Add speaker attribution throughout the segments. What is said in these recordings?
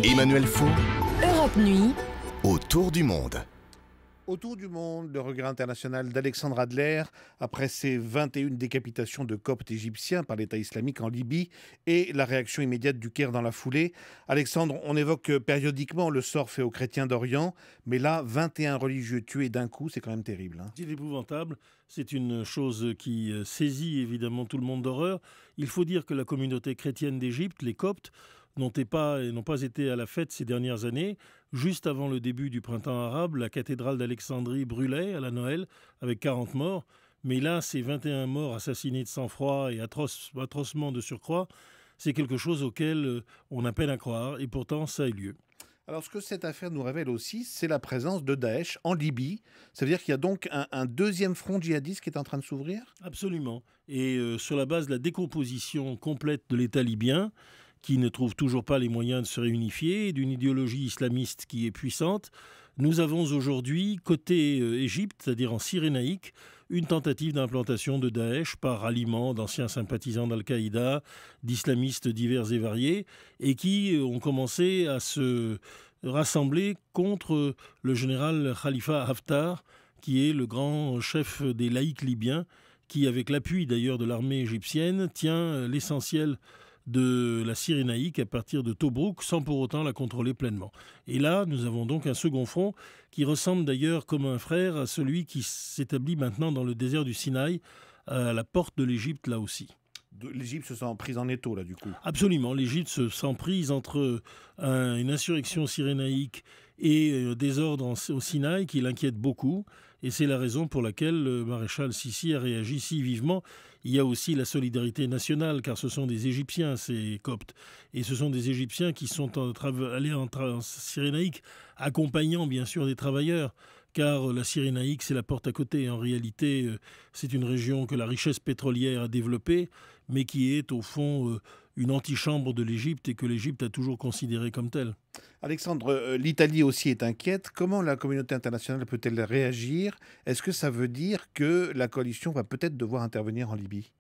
Speaker 1: Emmanuel Faux,
Speaker 2: Europe Nuit,
Speaker 1: autour du monde.
Speaker 3: Autour du monde, le regret international d'Alexandre Adler après ses 21 décapitations de coptes égyptiens par l'État islamique en Libye et la réaction immédiate du Caire dans la foulée. Alexandre, on évoque périodiquement le sort fait aux chrétiens d'Orient, mais là, 21 religieux tués d'un coup, c'est quand même terrible.
Speaker 4: C'est épouvantable, c'est une chose qui saisit évidemment tout le monde d'horreur. Il faut dire que la communauté chrétienne d'Égypte, les Coptes, n'ont pas été à la fête ces dernières années. Juste avant le début du printemps arabe, la cathédrale d'Alexandrie brûlait à la Noël avec 40 morts. Mais là, ces 21 morts assassinés de sang-froid et atrocement de surcroît, c'est quelque chose auquel on a peine à croire et pourtant ça a eu lieu.
Speaker 3: Alors ce que cette affaire nous révèle aussi, c'est la présence de Daesh en Libye. Ça veut dire qu'il y a donc un deuxième front djihadiste qui est en train de s'ouvrir ?
Speaker 4: Absolument. Et sur la base de la décomposition complète de l'État libyen, qui ne trouve toujours pas les moyens de se réunifier, d'une idéologie islamiste qui est puissante, nous avons aujourd'hui, côté Égypte, c'est-à-dire en Cyrénaïque, une tentative d'implantation de Daesh par ralliement d'anciens sympathisants d'Al-Qaïda, d'islamistes divers et variés, et qui ont commencé à se rassembler contre le général Khalifa Haftar, qui est le grand chef des laïcs libyens, qui, avec l'appui d'ailleurs de l'armée égyptienne, tient l'essentiel de la Cyrénaïque à partir de Tobrouk, sans pour autant la contrôler pleinement. Et là, nous avons donc un second front qui ressemble d'ailleurs comme un frère à celui qui s'établit maintenant dans le désert du Sinaï, à la porte de l'Égypte là aussi.
Speaker 3: L'Égypte se sent prise en étau là du coup.
Speaker 4: Absolument, l'Égypte se sent prise entre une insurrection cyrénaïque et désordre au Sinaï qui l'inquiète beaucoup. Et c'est la raison pour laquelle le maréchal Sissi a réagi si vivement. Il y a aussi la solidarité nationale, car ce sont des Égyptiens, ces Coptes. Et ce sont des Égyptiens qui sont allés en Cyrénaïque, accompagnant bien sûr des travailleurs. Car la Cyrénaïque, c'est la porte à côté. En réalité, c'est une région que la richesse pétrolière a développée, mais qui est au fond une antichambre de l'Égypte et que l'Égypte a toujours considérée comme telle.
Speaker 3: Alexandre, l'Italie aussi est inquiète. Comment la communauté internationale peut-elle réagir ? Est-ce que ça veut dire que la coalition va peut-être devoir intervenir en Libye ?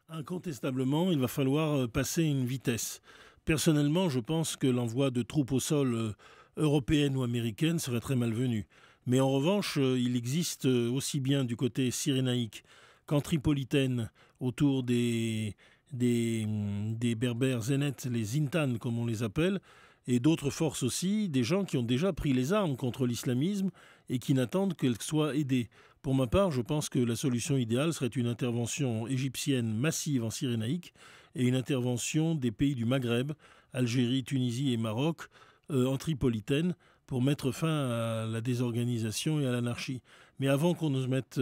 Speaker 4: Incontestablement, il va falloir passer une vitesse. Personnellement, je pense que l'envoi de troupes au sol européennes ou américaines serait très malvenu. Mais en revanche, il existe aussi bien du côté cyrénaïque qu'en tripolitaine, autour des berbères zénètes, les Zintan comme on les appelle, et d'autres forces aussi, des gens qui ont déjà pris les armes contre l'islamisme et qui n'attendent qu'elles soient aidées. Pour ma part, je pense que la solution idéale serait une intervention égyptienne massive en Cyrénaïque et une intervention des pays du Maghreb, Algérie, Tunisie et Maroc, en tripolitaine, pour mettre fin à la désorganisation et à l'anarchie. Mais avant qu'on ne mette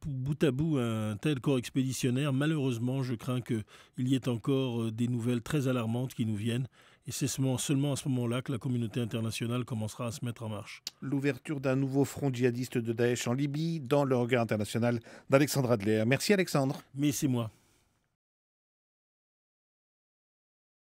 Speaker 4: bout à bout un tel corps expéditionnaire, malheureusement, je crains qu'il y ait encore des nouvelles très alarmantes qui nous viennent. Et c'est seulement à ce moment-là que la communauté internationale commencera à se mettre en marche.
Speaker 3: L'ouverture d'un nouveau front djihadiste de Daesh en Libye dans le regard international d'Alexandre Adler. Merci Alexandre.
Speaker 4: Mais c'est moi.